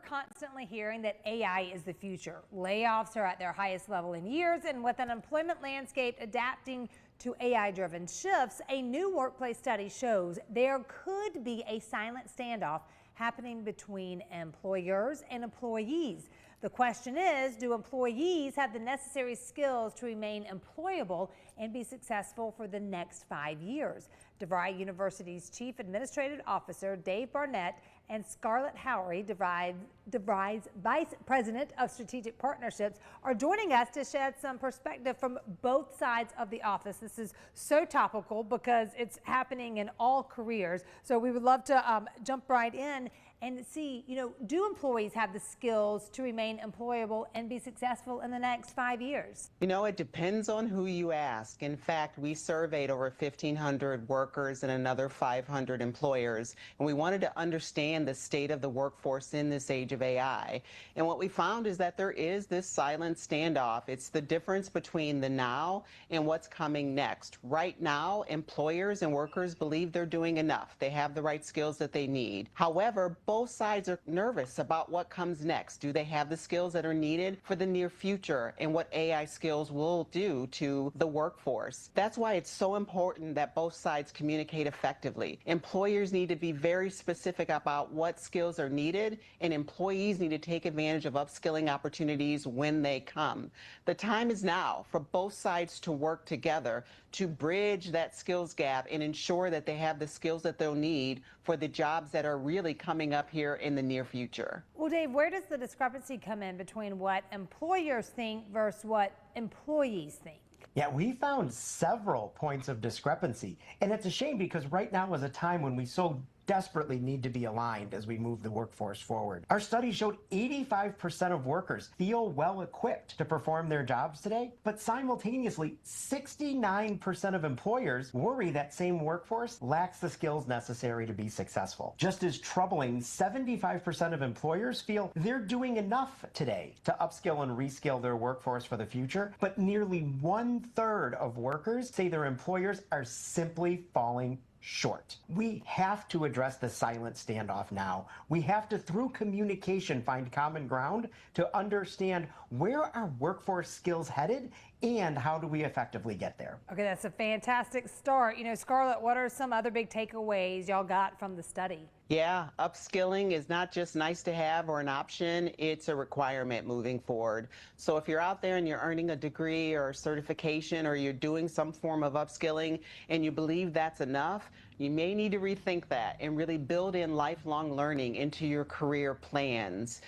constantly hearing that AI is the future. Layoffs are at their highest level in years, and with an employment landscape adapting to AI-driven shifts, a new workplace study shows there could be a silent standoff happening between employers and employees. The question is, do employees have the necessary skills to remain employable and be successful for the next 5 years? Devry University's Chief Administrative Officer, Dave Barnett, and Scarlett Howery, Devry's Vice President of Strategic Partnerships, are joining us to shed some perspective from both sides of the office. This is so topical because it's happening in all careers. So we would love to jump right in and see, do employees have the skills to remain employable and be successful in the next 5 years? It depends on who you ask. In fact, we surveyed over 1,500 workers and another 500 employers, and we wanted to understand the state of the workforce in this age of AI. And what we found is that there is this silent standoff. It's the difference between the now and what's coming next. Right now, employers and workers believe they're doing enough. They have the right skills that they need. However, both sides are nervous about what comes next. Do they have the skills that are needed for the near future and what AI skills will do to the workforce? That's why it's so important that both sides communicate effectively. Employers need to be very specific about what skills are needed, and employees need to take advantage of upskilling opportunities when they come. The time is now for both sides to work together to bridge that skills gap and ensure that they have the skills that they'll need for the jobs that are really coming up here in the near future. Well, Dave, where does the discrepancy come in between what employers think versus what employees think? Yeah, we found several points of discrepancy, and it's a shame because right now is a time when we so desperately need to be aligned as we move the workforce forward. Our study showed 85% of workers feel well equipped to perform their jobs today, but simultaneously 69% of employers worry that same workforce lacks the skills necessary to be successful. Just as troubling, 75% of employers feel they're doing enough today to upskill and reskill their workforce for the future, but nearly 1/3 of workers say their employers are simply falling short. We have to address the silent standoff now. We have to, through communication, find common ground to understand where our workforce skills headed and how do we effectively get there. Okay, that's a fantastic start. Scarlett, what are some other big takeaways y'all got from the study? Yeah, upskilling is not just nice to have or an option, it's a requirement moving forward. So if you're out there and you're earning a degree or a certification or you're doing some form of upskilling and you believe that's enough, you may need to rethink that and really build in lifelong learning into your career plans.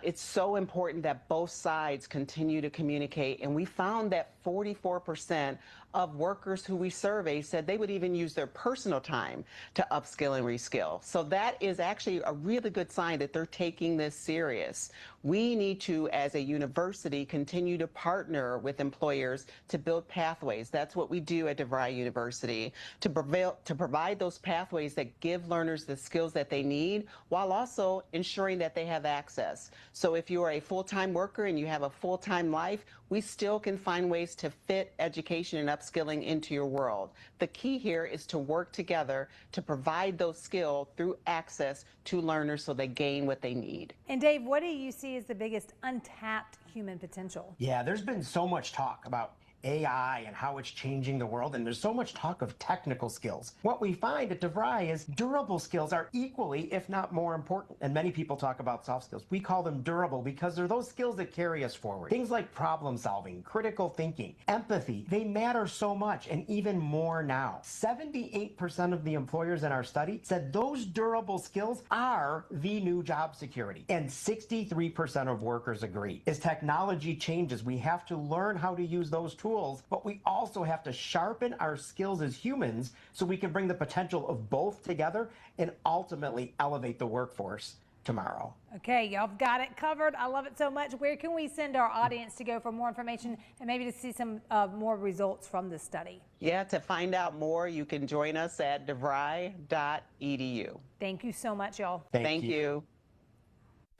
It's so important that both sides continue to communicate, and we found that 44% of workers who we surveyed said they would even use their personal time to upskill and reskill. So that is actually a really good sign that they're taking this serious. We need to, as a university, continue to partner with employers to build pathways. That's what we do at Devry University, to provide those pathways that give learners the skills that they need while also ensuring that they have access. So if you are a full-time worker and you have a full-time life, we still can find ways to fit education and upskilling into your world. The key here is to work together to provide those skills through access to learners so they gain what they need. And Dave, what do you see as the biggest untapped human potential? Yeah, there's been so much talk about AI and how it's changing the world, and there's so much talk of technical skills. What we find at Devry is durable skills are equally, if not more important. And many people talk about soft skills. We call them durable because they're those skills that carry us forward. Things like problem solving, critical thinking, empathy, they matter so much, and even more now. 78% of the employers in our study said those durable skills are the new job security. And 63% of workers agree. As technology changes, we have to learn how to use those tools, but we also have to sharpen our skills as humans so we can bring the potential of both together and ultimately elevate the workforce tomorrow. Okay, y'all got it covered. I love it so much. Where can we send our audience to go for more information and maybe to see some more results from this study? Yeah, to find out more, you can join us at devry.edu. Thank you so much, y'all. Thank you.